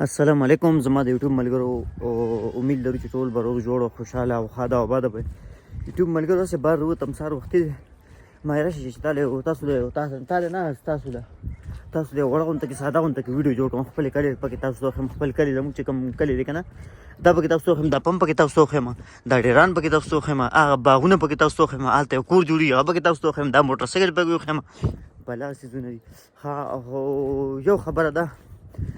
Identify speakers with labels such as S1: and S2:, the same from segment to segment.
S1: السلام علیکم زما د یوټیوب ملګرو او امید لرو چې ټول به روغ جوړ او خوشحاله او ښاده او آباده به یوټیوب ملګرو هسې بهر ووتم سهار وختي دی ما یې راشي چې تاسو نه تاسو د وړه غونته کې ساده غونته کې ویډیو جوړ کړم خپلې کلي پکې تاسو ته وښیم خپل کلي زموږ چې کوم کلي دی که نه دا پکې تاسو ته وښیم دا پمپ پکې تاسو ته وښیم دا ډیران پکې تاسو ته وښیم هغه باغونه پکې تاسو ته وښیم هلته یو کور جوړېږي هغه پکې تاسو ته وښیم دا موټر سایکل پکې وښیم بلا څیزونه دي ښه یو خبره ده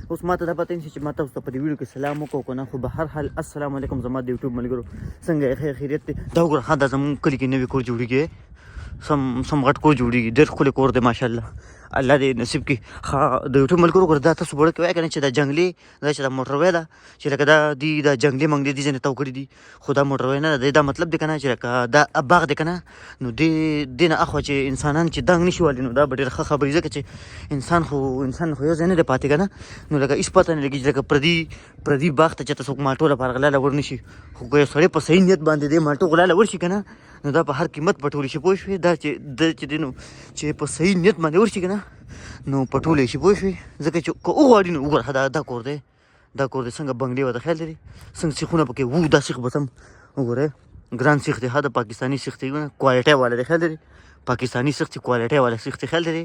S1: اوس ماته دا پته نشي چې ما تاسو ته په دې ویډیو کې سلام وکړو که نه خو به هر حال السلام علیکم زما د یوټیوب ملګرو څنګه یې خیر خیریت دی دا وګوره ښه دا زموږ کلي کې نوی کور جوړېږي سم غټ کور جوړېږي ډېر ښکلی کور دی ماشاءالله الله دې نصیب کړي ښه د یوټیوب ملګرو ګوره دا تاسو وړه کې وایه که نه چې دا جنګلي دا چې دا موټروی ده چې لکه دا دي دا جنګلي منګلي دي ځینې تاو کړي دي خو دا موټروی نه ده دا مطلب دی که نه چې لکه دا باغ دی که نه نو دې نه اخوا چې انسانان چې دنګ نشي والي نو دا به ډېره ښه خبرې ځکه چې انسان خو یو ځای نه دی پاتې که نه نو لکه هېڅ پته نه لګي چې لکه پردي باغ ته چېرته څوک مالټو لپاره غلاله ور نه شي خو که یو سړی په صحیح نیت باندې دې مالټو غلاله ورشي که نه نو دا په هر قیمت پټولی شي پوه شوې دا چې دی نو چې په صحیح نیت باندې ورشي که نه نو پټولی شي پوه شوې ځکه چې که وغواړي نو وګوره دا کور دی څنګه بنګلې وه د خیال لري څنګه سیخونه پکې وو دا سیخ به سم وګورئ ګران سیخ دی د پاکستاني سیخ دی کوالټۍ والا دی خیال لري پاکستاني سیخ دی کوالټۍ والا سیخ دی خیال لري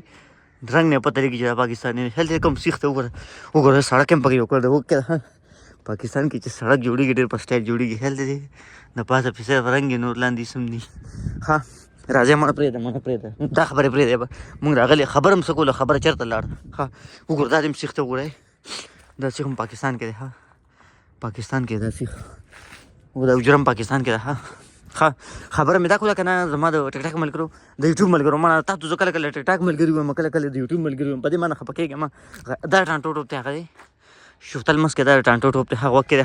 S1: رنګ نه پته لګي چې دا پاکستاني خیال لري کوم سیخ دی وګوره سړک هم پکې وکړ دی وکړه پاکستان کې چې سړک جوړېږي ډېر په سټایل جوړېږي خیال لري د پاسه پې صرف رنګ یې نور لاندې سم دي ښه راځئ مړه پرېږده دا خبرې پرېږدی به مونږ راغلي خبره هم څه کوله خبره چېرته لاړه ښه وګوره دا دې هم سیخ ته وګورئ دا سیخ هم پاکستان کې دی ښه پاکستان کې دا سیخ دا اجرم پاکستان کې ده ښه خبره مې دا کوله که نه زما د ټیک ټاک ملګرو د یوټیوب ملګرو ما تاسو زه کله کله ټیک ټاک ملګري وم کله کله د یوټیوب ملګري وم په دې معنی خفه کېږم دا ټانټو ټوپ دی هغه دی شفتل مسکې دا ټانټو ټوپ دی هغه وکې دی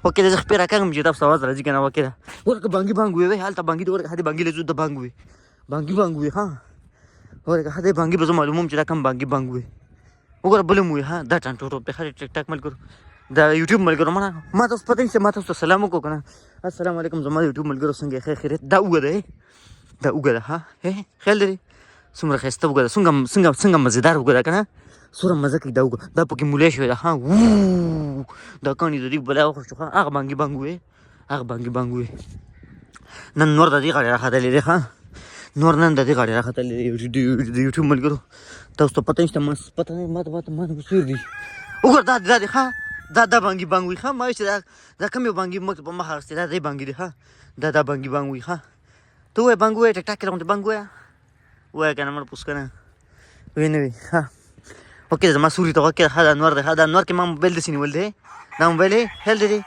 S1: وکې دی زه خپې راکاږم چې تاسو اواز راځي که نه وکې ده ورکه بانګي بانګ وی هلته بانګي دی ورکه هدې بانګي له زو د بانګ وي بانګي وي ښه ورکه هدې بانګي به زه معلوموم چې دا کوم بانګي وي وګوره بل هم وي ښه دا ټانټو ټوپ دی ښه ټیک ټاک ملګرو دا یوټیوب ملګرو ما تاسو پته نشته ما تاسو ته سلام وکړو که نه السلام علیکم زما د یوټیوب ملګرو څنګه خیر خیریت دا اوږه ده دا اوږه ده ښه خیال لري څومره ښایسته اوږه ده څنګه مزېدار اوږه ده که نه څومره مزه کوي دا اوږه دا پکې مولی شوې ده ښه دا کاڼي د دې بلا وخوشو ښه هغه بانګي بانګ وې نن نور د دې غاړې راختلی دی ښه نور نن د دې غاړې راختلی دی د یوټیوب ملګرو تاسو ته پته نشته پته نه ما ته سور دي وګوره دا دی ښه دا بانګي بانګ وي ښه ما وایي چې دا کوم یو بانګي مخ په مخ اخیستی دا دی بانګي دی ښه دا بانګي بانګ وي ښه ته ووایه بانګ ووایه ټیک ټاک کې راغونډې بانګ ووایه که نه مړ پوس که نه وی نه وي ښه اوکې زما سوري ته وکې ښه دا انور دی ښه دا انور کې ما موبایل داسې نیول دی دا موبایل یې خیال دی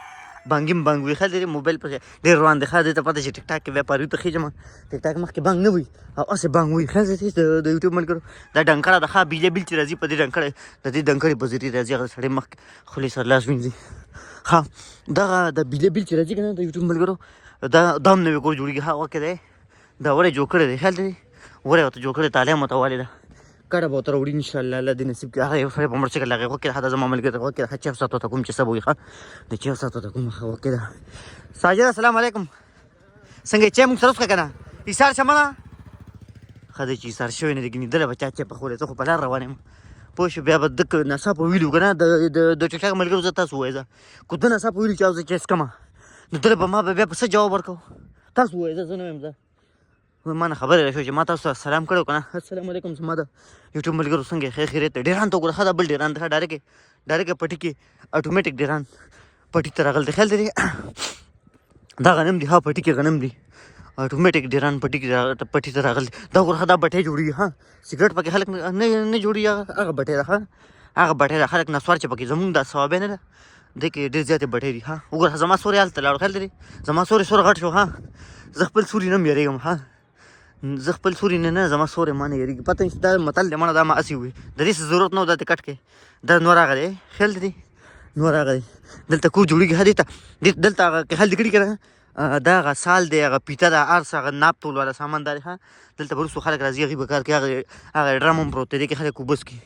S1: بانګي بانګ وي خیال دی موبایل پکې ډېر روان دی ښه دې ته پته چې ټیک ټاک کې ویاپاریو ته خېږم ټیک ټاک مخکې بانګ نه وي او هسې بانګ وي خیال دی د یوټیوب ملګرو دا ډنکړه ده ښه بیل چې راځي په دې ډنکړې د دې ډنکړې په ذریعې راځي هغه سړی مخکې خولې سر لاس وینځي ښه دغه د بیل چې راځي که نه د یوټیوب ملګرو دا هم نوی کور جوړېږي ښه وکې دی دا وړی جوړ کړی دی خیال دی وړی ورته جوړ کړی تالی هم ورته والې ده کډه به ورته راوړي انشاءالله الله دې نصیب کړي هغه یو سړی په موټرسایکل هغې وکې ده دا زما ملګري ته وکې ده ښه چیف صاحب ته کوم چې څه به وي ښه د چیف صاحب ته کوم ښه وکې ده ساجد السلام علیکم څنګه یې چای مونږ سره وڅښه که نه ایسار شه مړه ښه دی چې ایسار شوی نه دی ګنېدلی به چا چای پخولی زه خو په لار روان یم پوه شو بیا به دک ناڅاپه ویلو که نه د ټیک ټاک ملګرو زه تاسو ووایه زه که ده ناڅاپه ویلو چې او زه چای څکمه نو دله به ما به بیا په څه جواب ورکوو تاسو ووایه زه نه وایم زه ما نه خبرې راشوه چې ما تاسو ته سلام کړی که نه السلام علیکم زما د یوټیوب ملګرو څنګه خیر خیریت دی ډیران ته وګوره ښه دا بل ډیران دی ښه ډایرکټ پټي کې اټومیټک ډیران پټي ته راغلی دی خیال دی دا غنم دی ها پټي کې غنم دی اټومیټک ډیران پټي ته راغلی دا وګوره ښه دا بټۍ جوړېږي ښه سګرټ پکې خلک نه جوړېږي هغه بټۍ ده ښه هغه بټۍ ده خلک نسوار چې پکې زمونږ دا ثوابې نه ده دې کې ډېر زیاتې بټۍ دي ښه وګوره زما سوري هلته لاړو خیال دی زما سوري سور غټ شو ښه زه خپل سوري نه هم یېرېږم ښه زه خپل سوري نه زما سوری ما نه یېرېږي پته نشته دا متل دی مړه دا ما هسې وي د دې څه ضرورت نه و دا دې کټ کې دا نور هغه دی خیال دی نور هغه دی دلته کور جوړېږي ښه دلته هغه کې حل کړي که نه دا هغه سال دی هغه پیته ده هر څه هغه ناب تول والا سامان دا دی ښه دلته به وروستو خلک راځي هغوی به کار کوي هغه ډرم هم پروت دی دې کې خلک اوبه څکي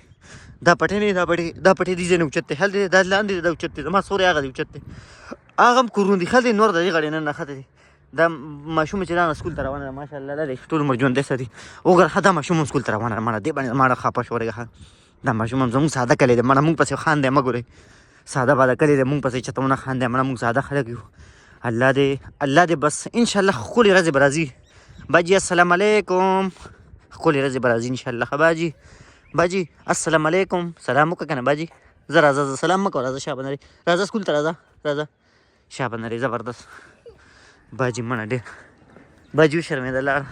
S1: دا پټۍ نه دا پټۍ دې ځای نه اوچت دی خیال دی دا لاندې دا اوچت دی زما سوری هغه دی اوچت دی هغه هم کورونه دي خیال دی نور د دې غړې نه نښته دی دا ماشوم چې راغله سکول ته روانه ده ماشاءالله لرې ټول عمر ژوندی ساتي وګوره ښه دا ماشوم هم سکول ته روانه ده مړه دې باندې ماړه خفه شو ورېږه ښه دا ماشوم هم زموږ ساده کلی دی مړه موږ پسې خان دی مه ګورئ ساده باده کلی دی مونږ پسې چتونه خاندي مړه مونږ ساده خلک یو الله دې بس ان شاء الله ښکلې ورځې به راځي باجي السلام علیکم ښکلې ورځې به راځي ان شاء الله باجي السلام علیکم سلام وکړه کنه باجي زه راځه سلام مه کوه راځه شابه نري راځه سکول ته راځه شابه نري زبردست باجي مړه ډېر باجي وشرمېدله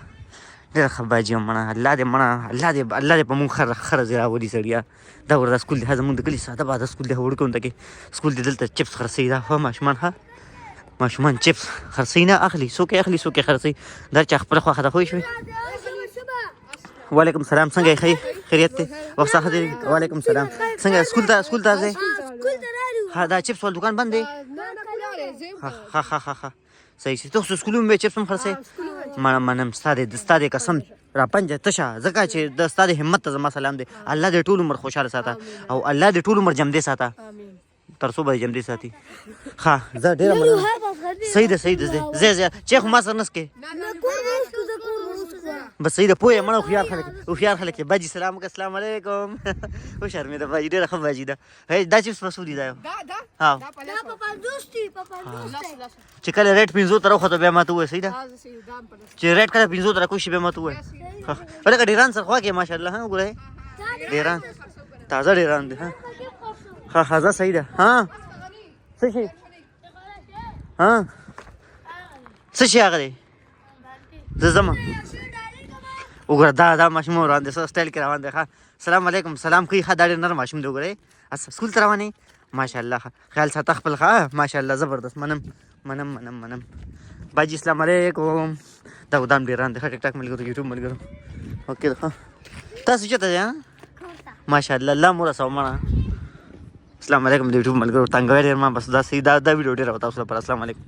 S1: ډېره ښه باجي یم مړه الله دې په مونږ ښه ورځې راولي سړیا دا ورځ سکول دی ښه زمونږ د کلي ساده باده سکول دی وړوکی کې سکول دی دلته چپس خرڅوي دا ښه ماشومان چپس خرڅوي نه اخلي څوک یې خرڅوي دا چا خپله خوښه ده پوه شوې وعلیکم سلام څنګه یې خیریت دی وخت ښه دی وعلیکم سلام څنګه سکول ته ځئ ها دا چپس ول دوکان بند دی ها صحیح شي ته خو سکول هم چپس هم خرڅوې منم ستا دې قسم را پنجه تشه ځکه چې د ستا د همت ته زما سلام دی الله دې ټول عمر خوشحاله ساته او الله دې ټول عمر جمدې ساته تر څو به یې جمدې ساتي ښه زه ډېره مننه صحیح ده ځه چې خو ما سره نسکې بس صحیح ده پوه یم مړه هوښیار خلک دي باجي سلام وکړه السلام علیکم وشرمېده باجي ډېره ښه باجي ده دا چپس په څو دي دا یو چې کله ریټ 500 ته راوخته بیا ما ته ووایه صحیح ده چې ریټ کله 500 ته راکوشي بیا ما ته ووایه لکه ډېران سره خوا کې ماشاءالله ها وګورئ ډېران تازه ډېران دي ها خزه صحیح ده ها څه شي هغه دی زه ځم وګوره دا ماشوم روان دی سټایل کې روان دی ښه سلام علیکم سلام کوي ښه دا ډېر نرم ماشوم دی وګورئ سکول ته روان یې ماشاءالله خیال ساته خپل ښه ماشاءالله زبردست منم باجي السلام علیکم دا ودام ډېران دی ښه ټیک ټاک ملګرو یوټیوب ملګرو اوکې ده ښه تاسو چېرته دی ماشاءالله الله مو رسوه مړه السلام علیکم د یوټیوب ملګرو تنګوی ډېر ما بس دا صحیح دا ویډیو ډېره وه تاسو لپاره السلام علیکم